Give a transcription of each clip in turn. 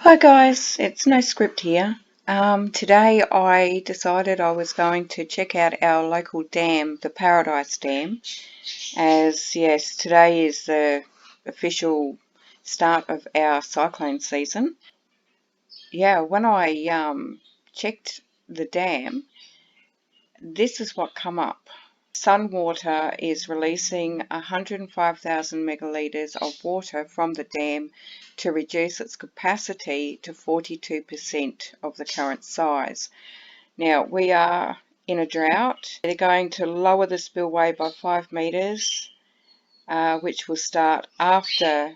Hi guys, it's no script here. Today I decided I was going to check out our local dam, the Paradise Dam, as yes, today is the official start of our cyclone season. Yeah, when I checked the dam, this is what come up. Sunwater is releasing 105,000 megalitres of water from the dam to reduce its capacity to 42% of the current size. Now, we are in a drought. They're going to lower the spillway by 5 metres, which will start after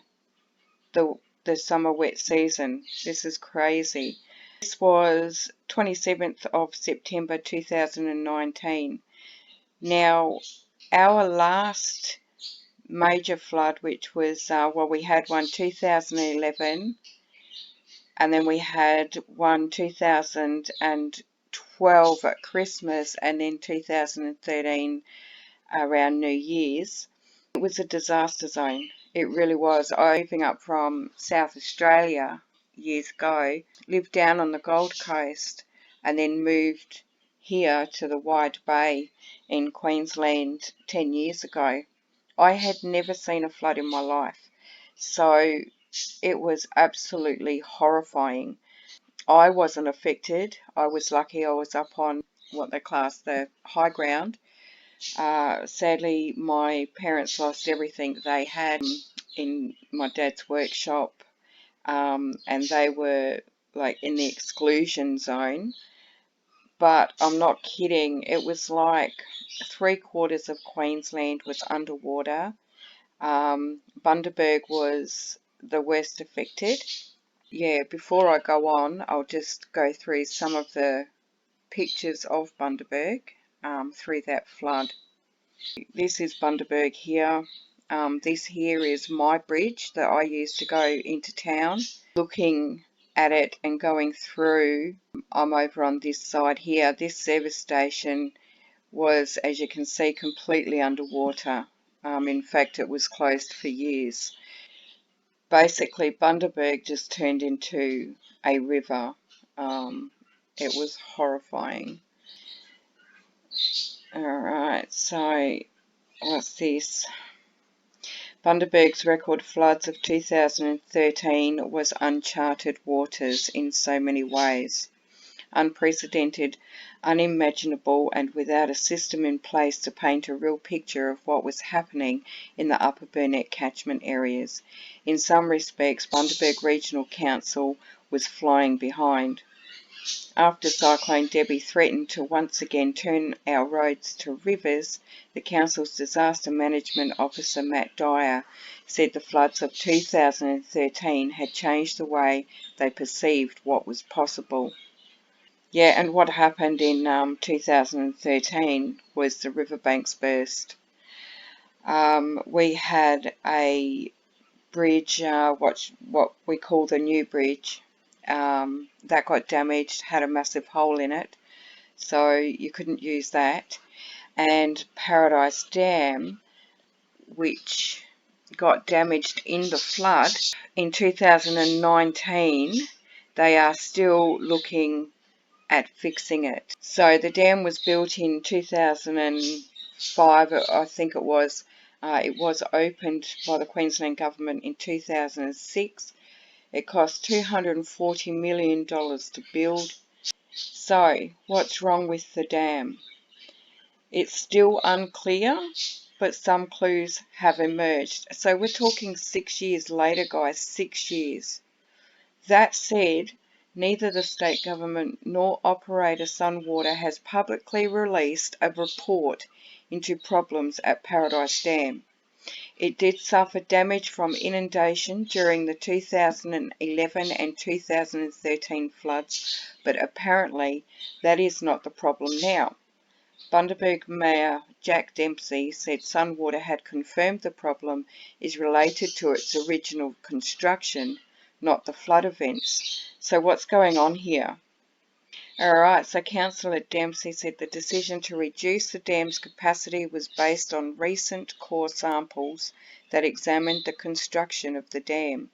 the summer wet season. This is crazy. This was 27th of September 2019. Now, our last major flood, which was, we had one 2011, and then we had one 2012 at Christmas, and then 2013 around New Year's. It was a disaster zone. It really was. I moving up from South Australia years ago, lived down on the Gold Coast, and then moved here to the Wide Bay in Queensland 10 years ago. I had never seen a flood in my life, so it was absolutely horrifying. I wasn't affected. I was lucky. I was up on what they class the high ground. Sadly, my parents lost everything they had in my dad's workshop, and they were like in the exclusion zone. But I'm not kidding, it was like 3/4 of Queensland was underwater. Bundaberg was the worst affected. Yeah, before I go on, I'll just go through some of the pictures of Bundaberg through that flood. This is Bundaberg here. This here is my bridge that I used to go into town. Looking at it and going through, I'm over on this side here. This service station was, as you can see, completely underwater. In fact, it was closed for years. Basically, Bundaberg just turned into a river. It was horrifying. Alright, so what's this? Bundaberg's record floods of 2013 was uncharted waters in so many ways. Unprecedented, unimaginable, and without a system in place to paint a real picture of what was happening in the Upper Burnett catchment areas. In some respects, Bundaberg Regional Council was flying behind. After Cyclone Debbie threatened to once again turn our roads to rivers, the Council's Disaster Management Officer Matt Dyer said the floods of 2013 had changed the way they perceived what was possible. Yeah, and what happened in 2013 was the riverbanks burst. We had a bridge, what we call the new bridge, that got damaged, had a massive hole in it, so you couldn't use that. And Paradise Dam, which got damaged in the flood in 2019, they are still looking at fixing it. So the dam was built in 2005, I think it was. It was opened by the Queensland Government in 2006. It cost $240 million to build. So, what's wrong with the dam? It's still unclear, but some clues have emerged. So we're talking 6 years later, guys, 6 years. That said, neither the state government nor operator Sunwater has publicly released a report into problems at Paradise Dam. It did suffer damage from inundation during the 2011 and 2013 floods, but apparently that is not the problem now. Bundaberg Mayor Jack Dempsey said Sunwater had confirmed the problem is related to its original construction, not the flood events. So what's going on here? Alright, so Councillor Dempsey said the decision to reduce the dam's capacity was based on recent core samples that examined the construction of the dam.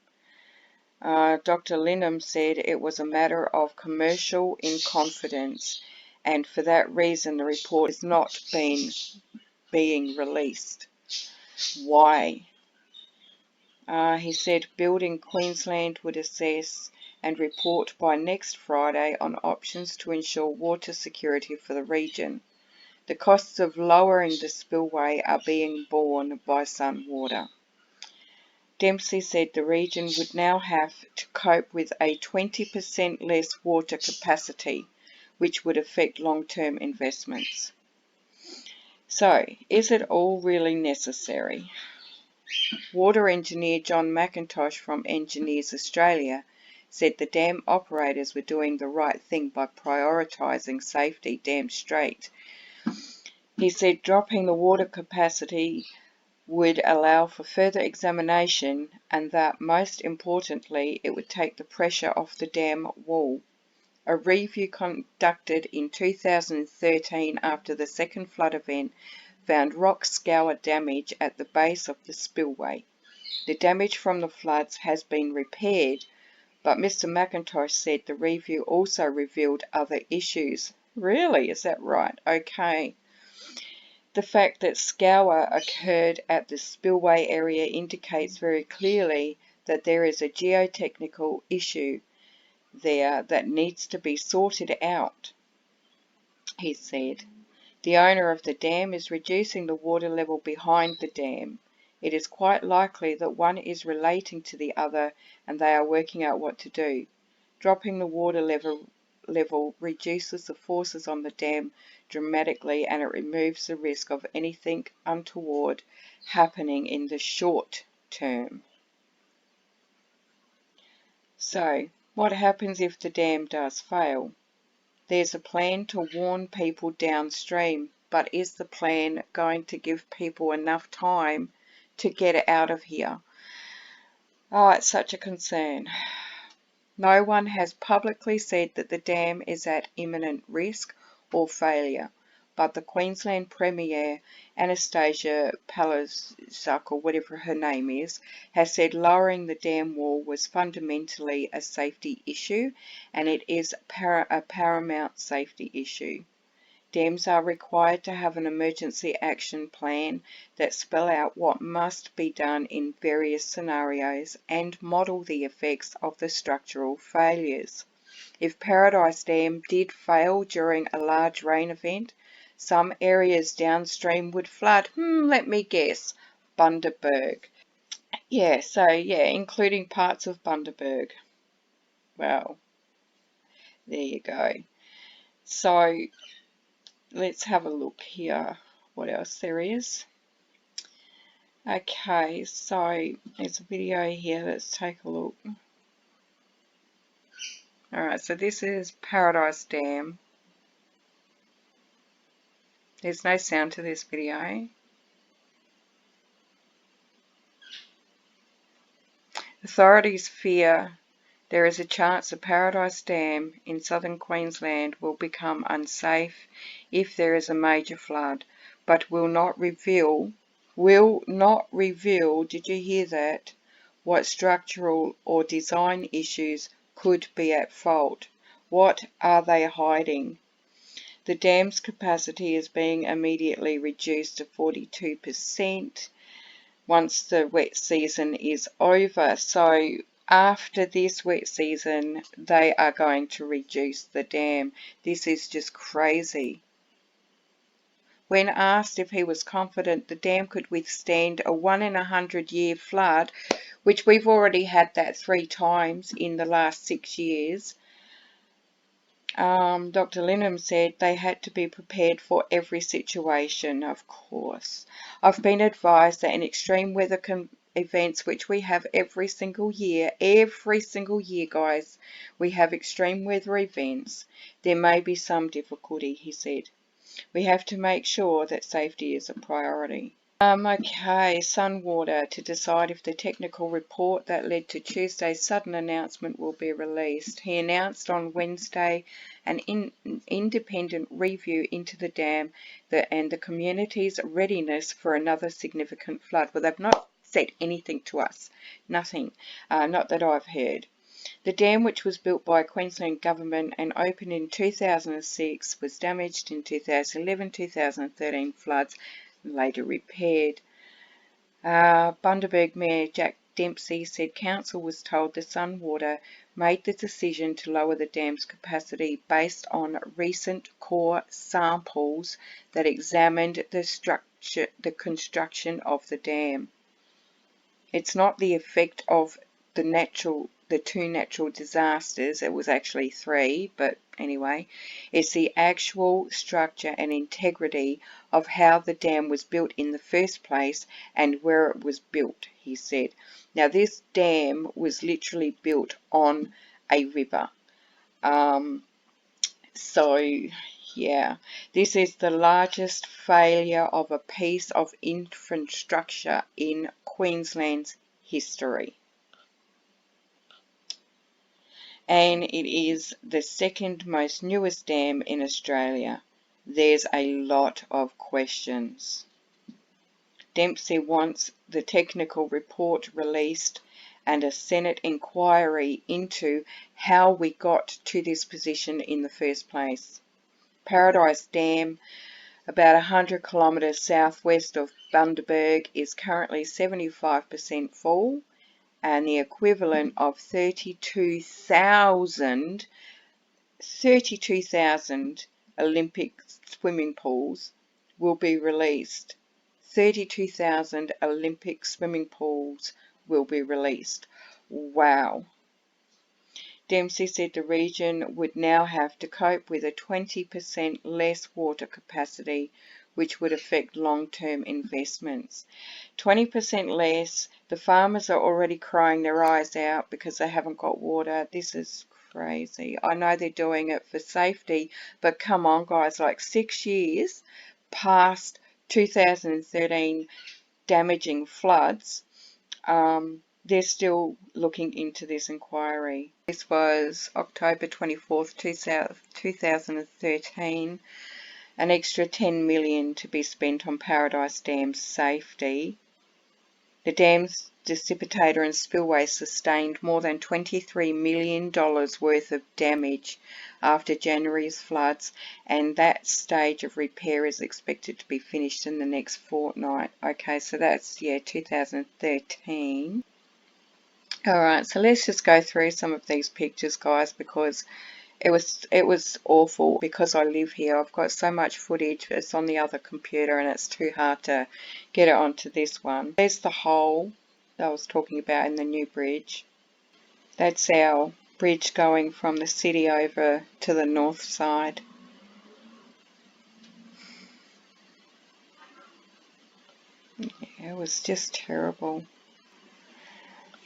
Dr. Linham said it was a matter of commercial in confidence, and for that reason the report is not being released. Why? He said Building Queensland would assess and report by next Friday on options to ensure water security for the region. The costs of lowering the spillway are being borne by Sunwater. Dempsey said the region would now have to cope with a 20% less water capacity, which would affect long-term investments. So, is it all really necessary? Water engineer John McIntosh from Engineers Australia said the dam operators were doing the right thing by prioritising safety damn straight. He said dropping the water capacity would allow for further examination and that, most importantly, it would take the pressure off the dam wall. A review conducted in 2013 after the second flood event found rock scour damage at the base of the spillway. The damage from the floods has been repaired, but Mr. McIntosh said the review also revealed other issues. Really? Is that right? Okay. The fact that scour occurred at the spillway area indicates very clearly that there is a geotechnical issue there that needs to be sorted out, he said. The owner of the dam is reducing the water level behind the dam. It is quite likely that one is relating to the other and they are working out what to do. Dropping the water level reduces the forces on the dam dramatically and it removes the risk of anything untoward happening in the short term. So, what happens if the dam does fail? There's a plan to warn people downstream, but is the plan going to give people enough time to get out of here? Oh, it's such a concern. No one has publicly said that the dam is at imminent risk or failure, but the Queensland Premier, Anastasia Palaszczuk, or whatever her name is, has said lowering the dam wall was fundamentally a safety issue, and it is a paramount safety issue. Dams are required to have an emergency action plan that spell out what must be done in various scenarios and model the effects of the structural failures. If Paradise Dam did fail during a large rain event, some areas downstream would flood. Let me guess, Bundaberg. Yeah, including parts of Bundaberg. Well, there you go. So, let's have a look here what else there is. Okay, so there's a video here. Let's take a look. Alright, so this is Paradise Dam. There's no sound to this video. Authorities fear there is a chance the Paradise Dam in southern Queensland will become unsafe if there is a major flood, but will not reveal, did you hear that, what structural or design issues could be at fault. What are they hiding? The dam's capacity is being immediately reduced to 42% once the wet season is over. So after this wet season, they are going to reduce the dam. This is just crazy. When asked if he was confident the dam could withstand a 1 in 100 year flood, which we've already had that 3 times in the last 6 years, Dr. Linham said they had to be prepared for every situation, of course. I've been advised that in extreme weather events, which we have every single year, guys, we have extreme weather events, there may be some difficulty, he said. We have to make sure that safety is a priority. Okay, Sunwater to decide if the technical report that led to Tuesday's sudden announcement will be released. He announced on Wednesday an independent review into the dam and the community's readiness for another significant flood. Well, they've not said anything to us. Nothing. Not that I've heard. The dam, which was built by Queensland Government and opened in 2006, was damaged in 2011-2013 floods, later repaired. Bundaberg Mayor Jack Dempsey said council was told the Sunwater made the decision to lower the dam's capacity based on recent core samples that examined the construction of the dam. It's not the effect of the two natural disasters. It was actually three, but anyway, it's the actual structure and integrity of how the dam was built in the first place and where it was built, he said. Now, this dam was literally built on a river. So, yeah, this is the largest failure of a piece of infrastructure in Queensland's history. And it is the second most newest dam in Australia. There's a lot of questions. Dempsey wants the technical report released and a Senate inquiry into how we got to this position in the first place. Paradise Dam, about 100 kilometres southwest of Bundaberg, is currently 75% full, and the equivalent of 32,000 Olympic swimming pools will be released. 32,000 Olympic swimming pools will be released. Wow. Dempsey said the region would now have to cope with a 20% less water capacity, which would affect long-term investments. 20% less. The farmers are already crying their eyes out because they haven't got water. This is crazy. I know they're doing it for safety, but come on, guys, like 6 years past 2013 damaging floods, they're still looking into this inquiry. This was October 24th, 2013. An extra $10 million to be spent on Paradise Dam's safety. The dam's dissipator and spillway sustained more than $23 million worth of damage after January's floods, and that stage of repair is expected to be finished in the next fortnight. Okay, so that's, 2013. Alright, so let's just go through some of these pictures, guys, because it was awful. Because I live here, I've got so much footage. It's on the other computer and it's too hard to get it onto this one. There's the hole that I was talking about in the new bridge. That's our bridge going from the city over to the north side. Yeah, it was just terrible.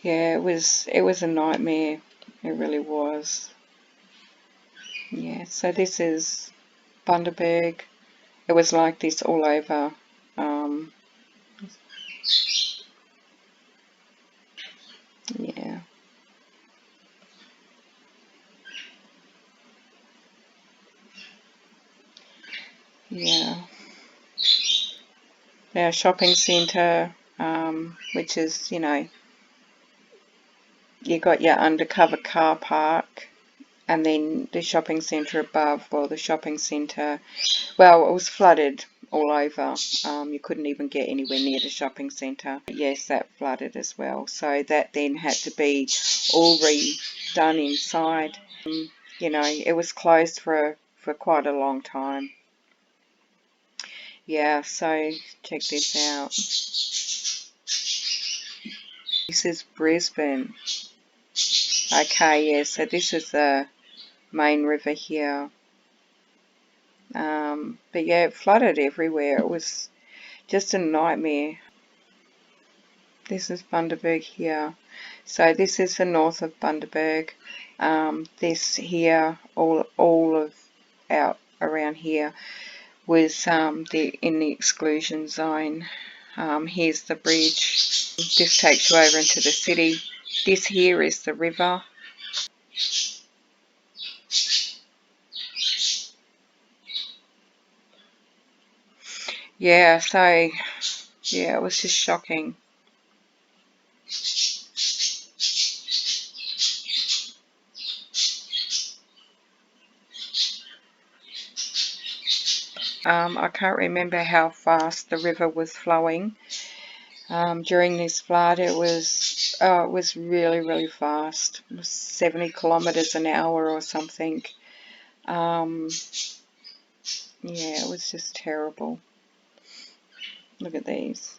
Yeah, it was a nightmare. It really was. Yeah, so this is Bundaberg. It was like this all over. Yeah. Yeah. Our shopping centre, which is, you got your undercover car park, and then the shopping centre above. Well, the shopping centre, well, it was flooded all over. You couldn't even get anywhere near the shopping centre. Yes, that flooded as well. So that then had to be all redone inside. It was closed for quite a long time. Yeah, so check this out. This is Brisbane. Okay, yeah, so this is the main river here. But yeah, it flooded everywhere. It was just a nightmare. This is Bundaberg here. So this is the north of Bundaberg. This here, all of out around here was in the exclusion zone. Here's the bridge. This takes you over into the city. This here is the river. Yeah, so yeah, it was just shocking. I can't remember how fast the river was flowing during this flood. It was really, really fast. It was 70 kilometers an hour or something. Yeah, it was just terrible. Look at these.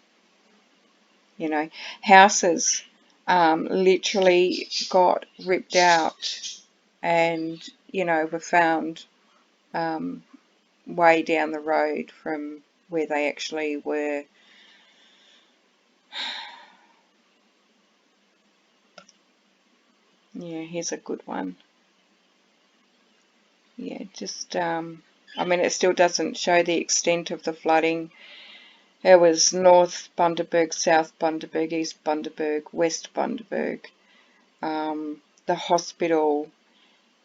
You know, houses literally got ripped out and, you know, were found way down the road from where they actually were. Yeah, here's a good one. Yeah, just, I mean, it still doesn't show the extent of the flooding. There was North Bundaberg, South Bundaberg, East Bundaberg, West Bundaberg, the hospital,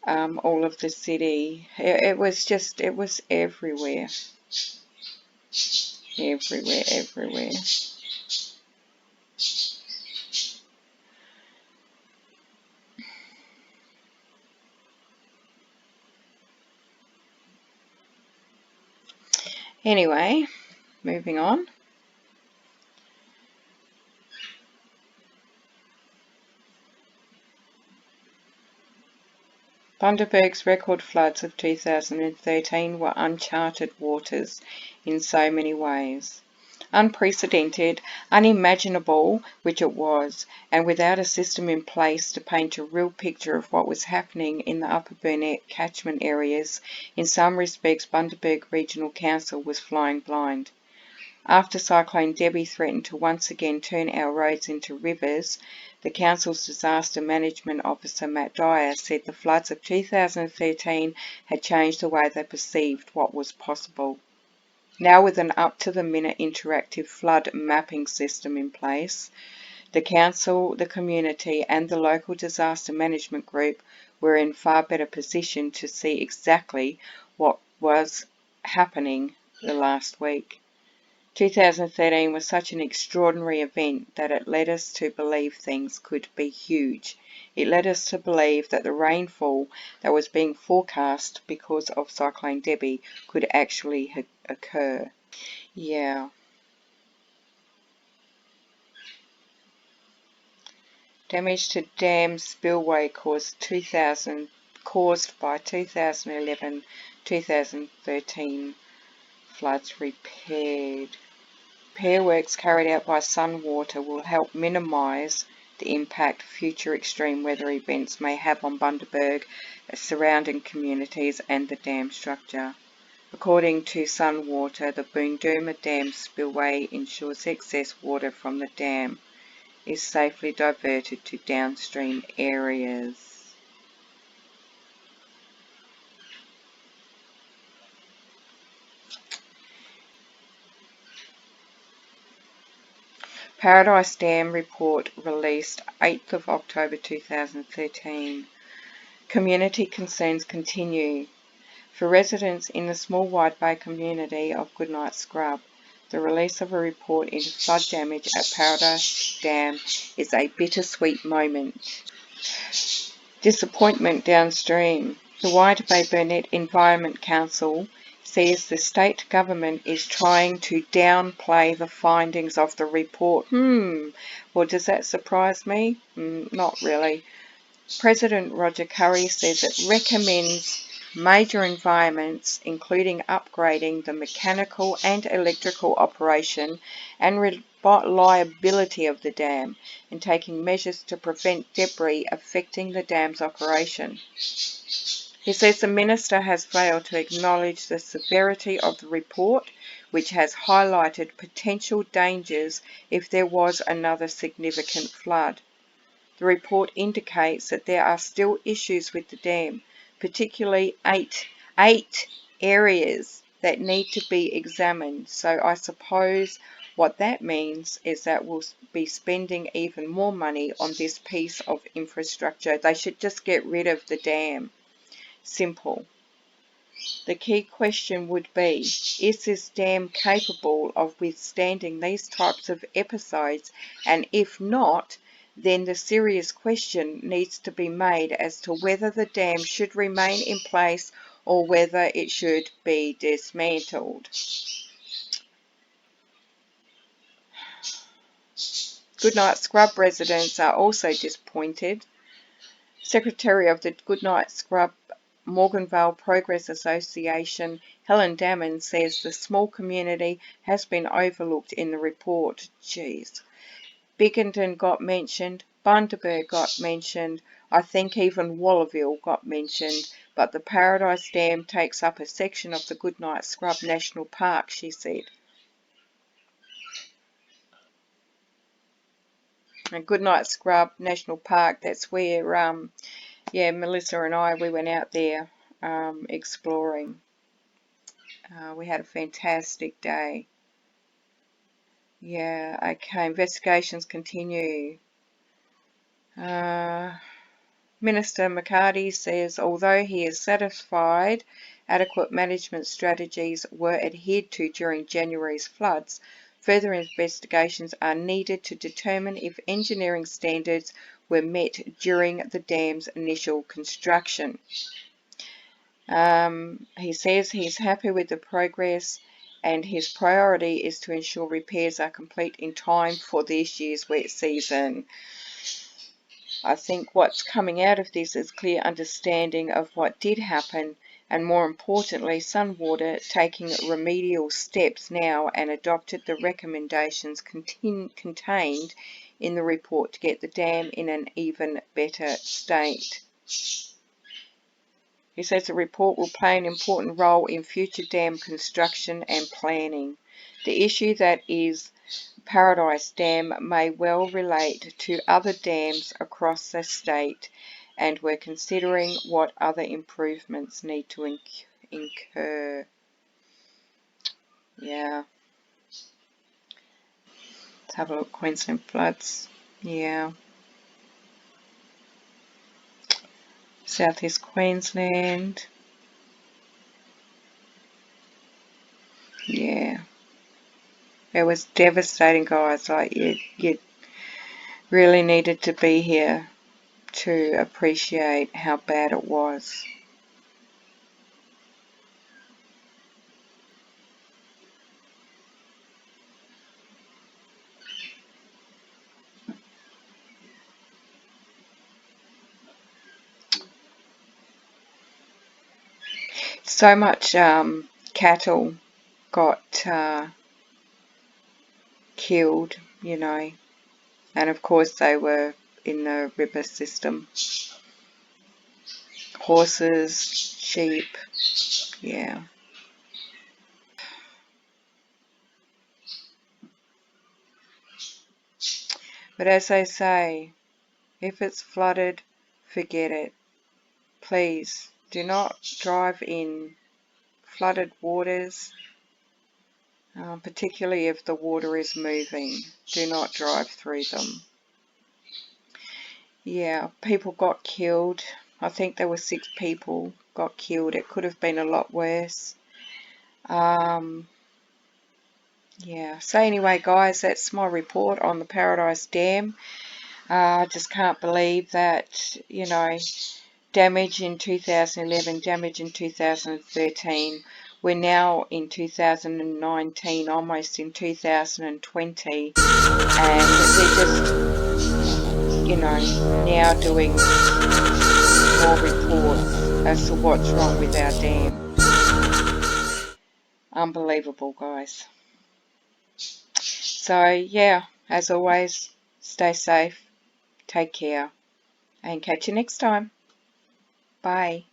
all of the city. It was just, it was everywhere. Everywhere, everywhere. Anyway, moving on. Bundaberg's record floods of 2013 were uncharted waters in so many ways. Unprecedented, unimaginable, which it was, and without a system in place to paint a real picture of what was happening in the Upper Burnett catchment areas, in some respects Bundaberg Regional Council was flying blind. After Cyclone Debbie threatened to once again turn our roads into rivers, the Council's Disaster Management Officer Matt Dyer said the floods of 2013 had changed the way they perceived what was possible. Now with an up-to-the-minute interactive flood mapping system in place, the Council, the community and the local disaster management group were in far better position to see exactly what was happening the last week. 2013 was such an extraordinary event that it led us to believe things could be huge. It led us to believe that the rainfall that was being forecast because of Cyclone Debbie could actually occur. Yeah. Damage to dam spillway caused by 2011-2013 floods repaired. Repair works carried out by Sunwater will help minimise the impact future extreme weather events may have on Bundaberg, surrounding communities and the dam structure. According to Sunwater, the Bundaberg Dam spillway ensures excess water from the dam is safely diverted to downstream areas. Paradise Dam report released 8th of October 2013. Community concerns continue. For residents in the small Wide Bay community of Goodnight Scrub, the release of a report into flood damage at Paradise Dam is a bittersweet moment. Disappointment downstream. The Wide Bay Burnett Environment Council says the state government is trying to downplay the findings of the report. Well, does that surprise me? Not really. President Roger Curry says it recommends major environments, including upgrading the mechanical and electrical operation and reliability of the dam, and taking measures to prevent debris affecting the dam's operation. He says the minister has failed to acknowledge the severity of the report, which has highlighted potential dangers if there was another significant flood. The report indicates that there are still issues with the dam, particularly eight areas that need to be examined. So I suppose what that means is that we'll be spending even more money on this piece of infrastructure. They should just get rid of the dam. Simple. The key question would be, is this dam capable of withstanding these types of episodes? And if not, then the serious question needs to be made as to whether the dam should remain in place or whether it should be dismantled. Goodnight Scrub residents are also disappointed. Secretary of the Goodnight Scrub Morganvale Progress Association, Helen Damon, says the small community has been overlooked in the report. Jeez. Bickerton got mentioned, Bundaberg got mentioned, I think even Wallerville got mentioned, but the Paradise Dam takes up a section of the Goodnight Scrub National Park, she said. And Goodnight Scrub National Park, that's where, Melissa and I, we went out there exploring. We had a fantastic day. Yeah, okay, investigations continue. Minister McCarty says although he is satisfied adequate management strategies were adhered to during January's floods, further investigations are needed to determine if engineering standards were met during the dam's initial construction. He says he's happy with the progress and his priority is to ensure repairs are complete in time for this year's wet season. I think what's coming out of this is clear understanding of what did happen and more importantly Sunwater taking remedial steps now and adopted the recommendations contained in the report to get the dam in an even better state. He says the report will play an important role in future dam construction and planning. The issue that is Paradise Dam may well relate to other dams across the state and we're considering what other improvements need to incur. Yeah. Let's have a look. Queensland floods. Yeah. Southeast Queensland. Yeah. It was devastating, guys. Like you really needed to be here to appreciate how bad it was. So much cattle got killed, you know, and of course they were in the river system. Horses, sheep, yeah. But as they say, if it's flooded, forget it. Please do not drive in flooded waters, particularly if the water is moving. Do not drive through them. Yeah, people got killed. I think there were 6 people got killed. It could have been a lot worse. Yeah, so anyway guys, that's my report on the Paradise Dam. I just can't believe that, you know, damage in 2011, damage in 2013. We're now in 2019, almost in 2020, and they're just, you know, now doing more reports as to what's wrong with our dam. Unbelievable, guys. So yeah, as always, stay safe, take care, and catch you next time. Bye.